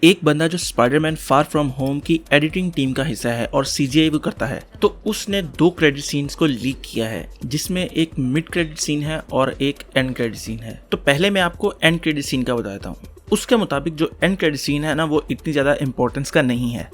एक बंदा जो स्पाइडरमैन फार फ्रॉम होम की एडिटिंग टीम का हिस्सा है और सीजीआई भी करता है, तो उसने 2 क्रेडिट सीन्स को लीक किया है, जिसमें एक मिड क्रेडिट सीन है और एक एंड क्रेडिट सीन है। तो पहले मैं आपको एंड क्रेडिट सीन का बताता हूँ। उसके मुताबिक जो एंड क्रेडिट सीन है ना, वो इतनी ज़्यादा इंपॉर्टेंस का नहीं है।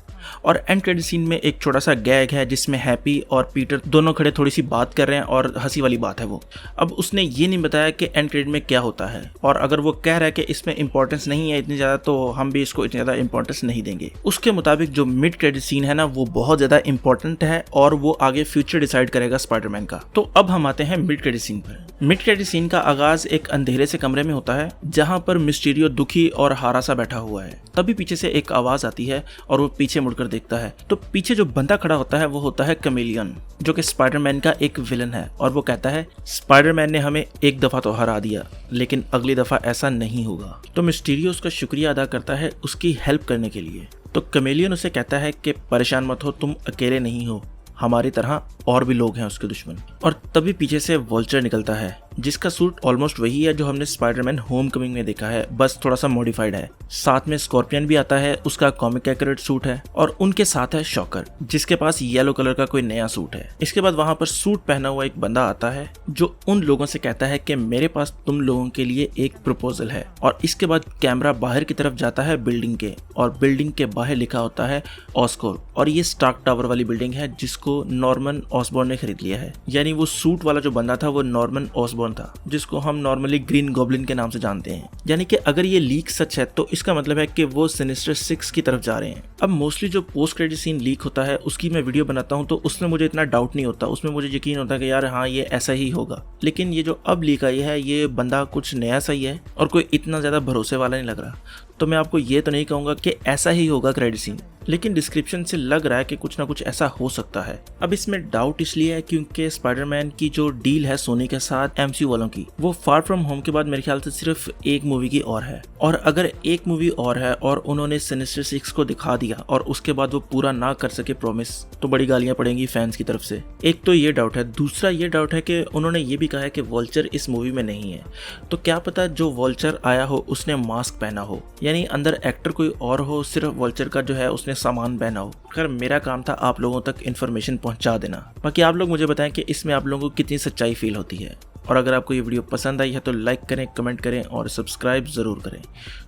और एंड क्रेडिट सीन में एक छोटा सा गैग है जिसमें हैप्पी और पीटर दोनों खड़े थोड़ी सी बात कर रहे हैं और हंसी वाली बात है वो। अब उसने ये नहीं बताया कि एंड क्रेडिट में क्या होता है, और अगर वो कह रहा है कि इसमें इंपॉर्टेंस नहीं है इतनी ज़्यादा, तो हम भी इसको इतनी ज़्यादा इंपॉर्टेंस नहीं देंगे। उसके मुताबिक जो मिड क्रेडिट सीन है ना, वो बहुत ज़्यादा इंपॉर्टेंट है और वो आगे फ्यूचर डिसाइड करेगा स्पाइडरमैन का। तो अब हम आते हैं मिड क्रेडिट सीन पर। मिड क्रेडिट सीन का आगाज एक अंधेरे से कमरे में होता है जहां पर मिस्टीरियो दुखी और हारा सा बैठा हुआ है। तभी पीछे से एक आवाज आती है और वो पीछे मुड़कर देखता है, तो पीछे जो बंदा खड़ा होता है वो होता है कैमेलियन, जो कि स्पाइडरमैन का एक विलन है। और वो कहता है स्पाइडरमैन ने हमें एक दफा तो हरा दिया, लेकिन अगली दफा ऐसा नहीं होगा। तो मिस्टीरियो उसका शुक्रिया अदा करता है उसकी हेल्प करने के लिए। तो कैमेलियन उसे कहता है कि परेशान मत हो, तुम अकेले नहीं हो, हमारी तरह और भी लोग हैं उसके दुश्मन। और तभी पीछे से वल्चर निकलता है, जिसका सूट ऑलमोस्ट वही है जो हमने स्पाइडरमैन होमकमिंग में देखा है, बस थोड़ा सा मॉडिफाइड है। साथ में स्कॉर्पियन भी आता है, उसका कॉमिक एक्यूरेट सूट है, और उनके साथ है शॉकर, जिसके पास येलो कलर का कोई नया सूट है। इसके बाद वहां पर सूट पहना हुआ एक बंदा आता है जो उन लोगों से कहता है कि मेरे पास तुम लोगों के लिए एक प्रपोजल है। और इसके बाद कैमरा बाहर की तरफ जाता है बिल्डिंग के, और बिल्डिंग के बाहर लिखा होता है ऑस्कोर। और ये स्टार्क टावर वाली बिल्डिंग है जिसको नॉर्मन ऑसबॉर्न ने खरीद लिया है। यानी वो सूट वाला जो बंदा था वो नॉर्मन ऑसबॉर्न था, जिसको हम नॉर्मली ग्रीन गॉब्लिन के नाम से जानते हैं। यानी कि अगर ये लीक सच है तो इसका मतलब है कि वो सिनिस्टर 6 की तरफ जा रहे हैं। अब मोस्टली जो पोस्ट क्रेडिट सीन लीक होता है उसकी मैं वीडियो बनाता हूँ, तो उसमें मुझे इतना डाउट नहीं होता, उसमें मुझे यकीन होता है कि यार हाँ ये ऐसा ही होगा। लेकिन ये जो अब लीक आई है, ये बंदा कुछ नया सा ही है और कोई इतना ज्यादा भरोसे वाला नहीं लग रहा। तो मैं आपको ये तो नहीं कहूंगा कि ऐसा ही होगा क्रेडिट सीन, लेकिन डिस्क्रिप्शन से लग रहा है कि कुछ ना कुछ ऐसा हो सकता है। अब इसमें डाउट इसलिए है क्योंकि स्पाइडरमैन की जो डील है सोनी के साथ एमसीयू वालों की, वो फार फ्रॉम होम के बाद मेरे ख्याल से सिर्फ एक मूवी की और है। और अगर एक मूवी और है और उन्होंने सिनिस्टर 6 को दिखा दिया और उसके बाद वो पूरा ना कर सके प्रॉमिस, तो बड़ी गालियां पड़ेंगी फैंस की तरफ से। एक तो ये डाउट है। दूसरा ये डाउट है कि उन्होंने ये भी कहा है कि वल्चर इस मूवी में नहीं है, तो क्या पता जो वल्चर आया हो उसने मास्क पहना हो, यानी अंदर एक्टर कोई और हो, सिर्फ वल्चर का जो है उसने सामान पहना हो। खैर मेरा काम था आप लोगों तक इन्फॉर्मेशन पहुंचा देना। बाकी आप लोग मुझे बताएं कि इसमें आप लोगों को कितनी सच्चाई फील होती है। और अगर आपको ये वीडियो पसंद आई है तो लाइक करें, कमेंट करें और सब्सक्राइब ज़रूर करें।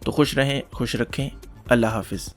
तो खुश रहें, खुश रखें। अल्लाह हाफिज़।